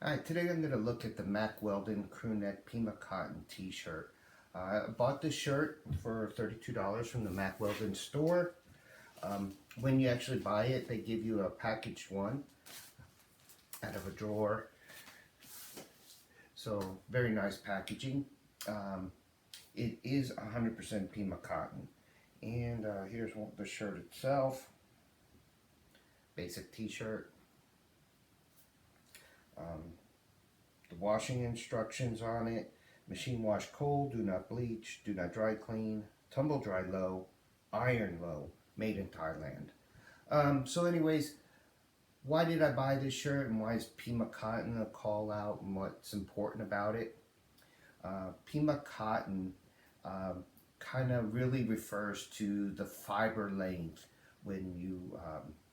Alright, today I'm going to look at the Mack Weldon crew neck Pima cotton t-shirt. I bought this shirt for $32 from the Mack Weldon store. When you actually buy it, they give you a packaged one out of a drawer. So, very nice packaging. It is 100% Pima cotton. And here's the shirt itself. Basic t-shirt. The washing instructions on it: machine wash cold, do not bleach, do not dry clean, tumble dry low, iron low, made in Thailand. So anyways, why did I buy this shirt and why is Pima cotton a call out and what's important about it? Pima cotton kind of really refers to the fiber length when you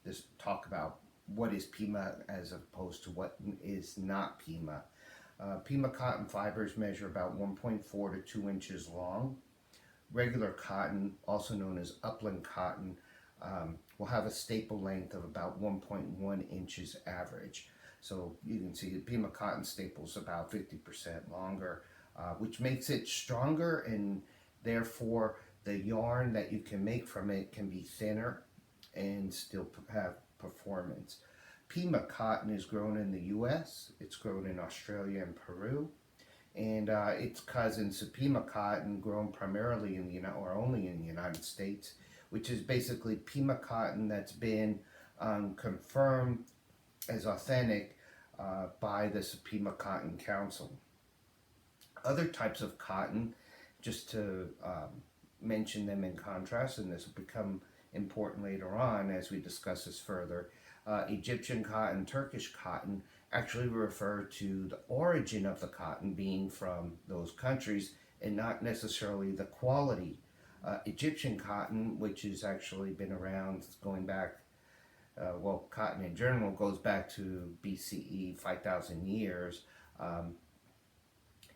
just talk about what is Pima as opposed to what is not Pima. Pima cotton fibers measure about 1.4 to 2 inches long. Regular cotton, also known as upland cotton, will have a staple length of about 1.1 inches average. So you can see Pima cotton staples about 50% longer, which makes it stronger, and therefore the yarn that you can make from it can be thinner and still have performance. Pima cotton is grown in the U.S., it's grown in Australia and Peru, and its cousin Pima cotton, grown primarily in the or only in the United States, which is basically Pima cotton that's been confirmed as authentic by the Pima Cotton Council. Other types of cotton, just to mention them in contrast, and this will become important later on as we discuss this further. Egyptian cotton, Turkish cotton actually refer to the origin of the cotton being from those countries and not necessarily the quality. Egyptian cotton, which has actually been around going back, cotton in general goes back to BCE, 5,000 years.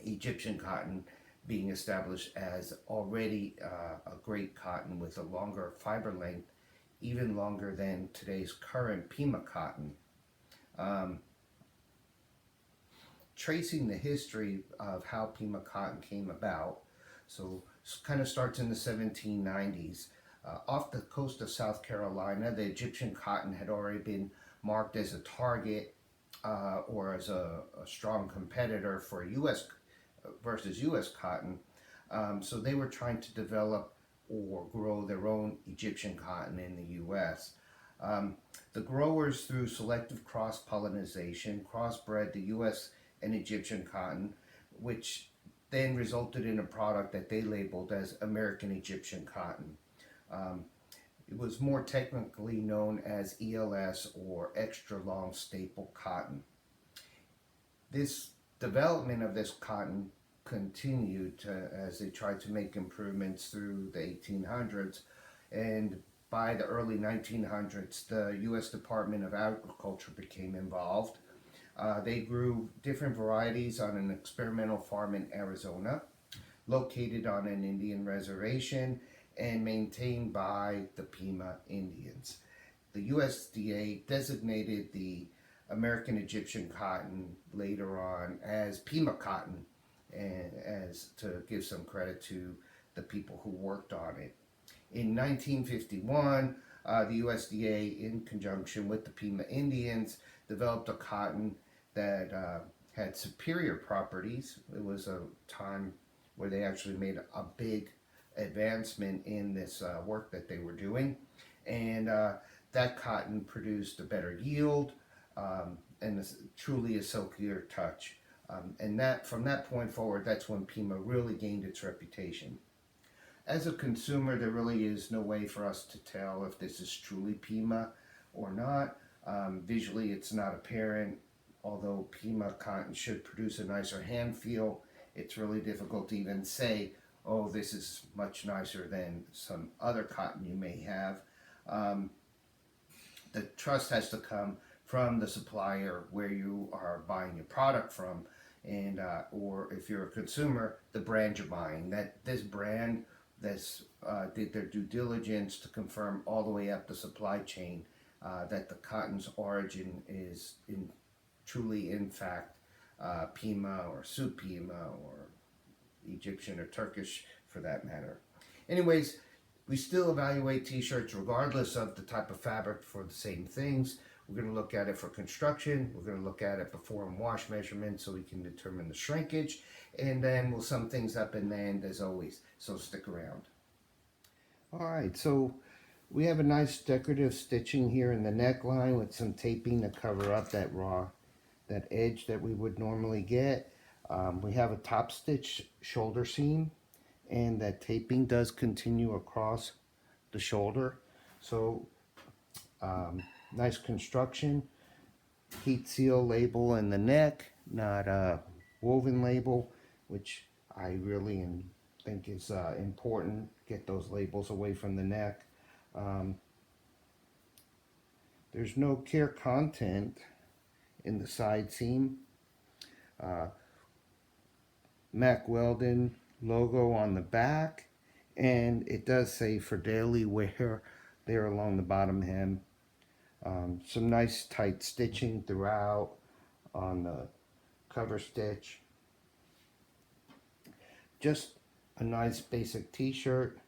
Egyptian cotton being established as already a great cotton with a longer fiber length, even longer than today's current Pima cotton. Tracing the history of how Pima cotton came about, so kind of starts in the 1790s. Off the coast of South Carolina, the Egyptian cotton had already been marked as a target or as a strong competitor for U.S. versus U.S. cotton. So they were trying to develop or grow their own Egyptian cotton in the U.S. The growers, through selective cross-pollination, crossbred the U.S. and Egyptian cotton, which then resulted in a product that they labeled as American Egyptian cotton. It was more technically known as ELS, or extra long staple cotton. This development of this cotton continued as they tried to make improvements through the 1800s, and by the early 1900s the U.S. Department of Agriculture became involved. They grew different varieties on an experimental farm in Arizona, located on an Indian reservation and maintained by the Pima Indians. The USDA designated the American Egyptian cotton later on as Pima cotton, and as to give some credit to the people who worked on it. In 1951, the USDA, in conjunction with the Pima Indians, developed a cotton that had superior properties. It was a time where they actually made a big advancement in this work that they were doing, and that cotton produced a better yield and truly a silkier touch. And that from that point forward, that's when Pima really gained its reputation. As a consumer, there really is no way for us to tell if this is truly Pima or not. Visually, it's not apparent. Although Pima cotton should produce a nicer hand feel, it's really difficult to even say, oh, this is much nicer than some other cotton you may have. The trust has to come from the supplier where you are buying your product from, and or if you're a consumer, the brand you're buying. That this brand that's did their due diligence to confirm all the way up the supply chain that the cotton's origin is truly in fact Pima or soup Pima or Egyptian or Turkish for that matter. Anyways, we still evaluate t-shirts regardless of the type of fabric for the same things. We're going to look at it for construction. We're going to look at it before and wash measurements so we can determine the shrinkage. And then we'll sum things up in the end as always. So stick around. Alright, so we have a nice decorative stitching here in the neckline with some taping to cover up that edge that we would normally get. We have a top stitch shoulder seam, and that taping does continue across the shoulder. So nice construction. Heat seal label in the neck, not a woven label, which I really think is important. Get those labels away from the neck. There's no care content in the side seam. Mack Weldon logo on the back, and it does say for daily wear there along the bottom hem. Some nice tight stitching throughout on the cover stitch. Just a nice basic t-shirt.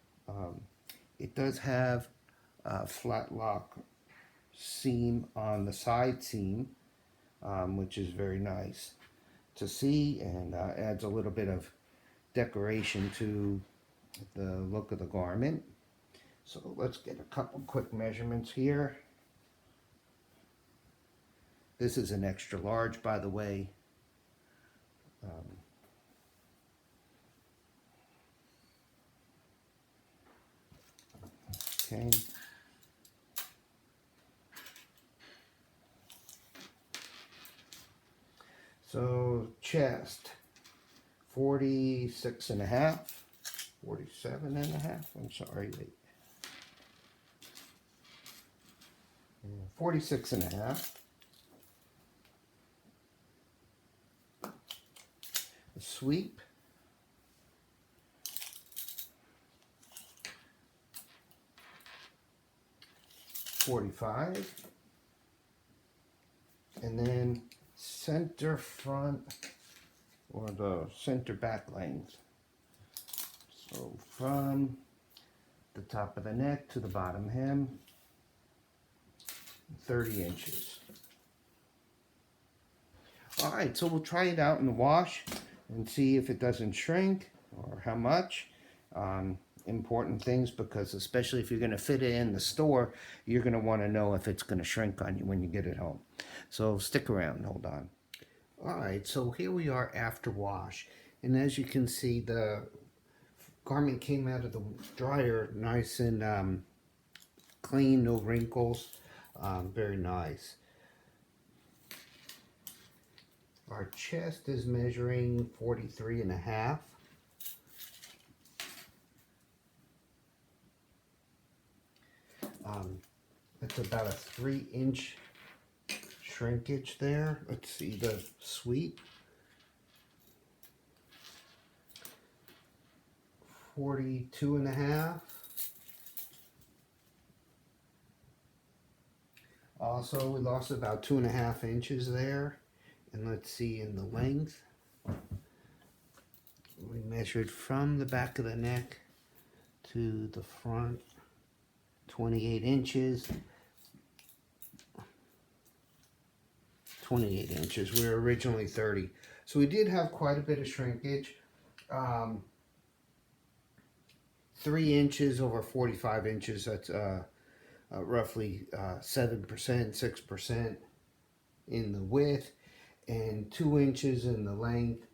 It does have a flat lock seam on the side seam, which is very nice to see, and adds a little bit of decoration to the look of the garment. So let's get a couple quick measurements here. This is an extra large, by the way. Okay. So chest, 46 and a half, 47 and a half, I'm sorry, wait. 46 and a half. The sweep, 45, and then center front or the center back length. So from the top of the neck to the bottom hem, 30 inches. All right, so we'll try it out in the wash and see if it doesn't shrink or how much. Important things, because especially if you're going to fit it in the store, you're going to want to know if it's going to shrink on you when you get it home. So stick around, hold on. Alright, so here we are after wash, and as you can see, the garment came out of the dryer nice and clean, no wrinkles, very nice. Our chest is measuring 43 and a half. That's about a 3-inch shrinkage there. Let's see the sweep. 42 and a half. Also, we lost about 2.5 inches there. And let's see in the length. We measured from the back of the neck to the front, 28 inches. 28 inches. We were originally 30. So we did have quite a bit of shrinkage. 3 inches over 45 inches, that's roughly 7%, 6% in the width, and 2 inches in the length,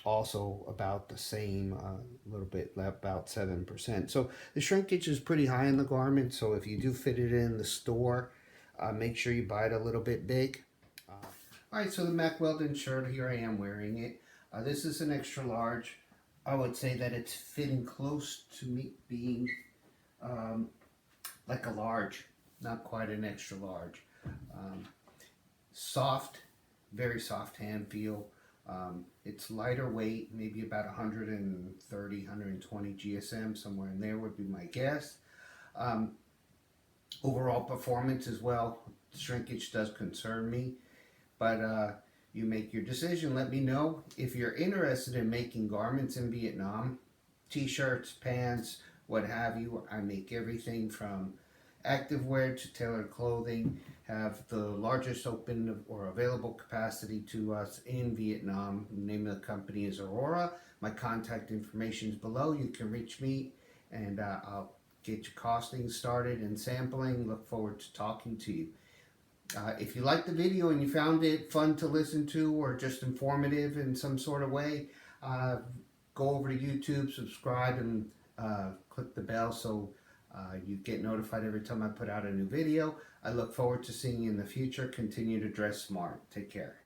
also about the same, a little bit, about 7%. So the shrinkage is pretty high in the garment, so if you do fit it in the store, make sure you buy it a little bit big. Alright, so the Mack Weldon shirt, here I am wearing it. This is an extra large. I would say that it's fitting close to me being like a large, not quite an extra large. Soft, very soft hand feel. It's lighter weight, maybe about 130, 120 GSM, somewhere in there would be my guess. Overall performance as well, shrinkage does concern me, but You make your decision. Let me know if you're interested in making garments in Vietnam, t-shirts, pants, what have you. I make everything from activewear to tailored clothing. Have the largest open or available capacity to us in Vietnam. The name of the company is Aurora. My contact information is below. You can reach me, and I'll get your costing started and sampling. Look forward to talking to you. If you liked the video and you found it fun to listen to or just informative in some sort of way, go over to YouTube, subscribe, and click the bell so you get notified every time I put out a new video. I look forward to seeing you in the future. Continue to dress smart. Take care.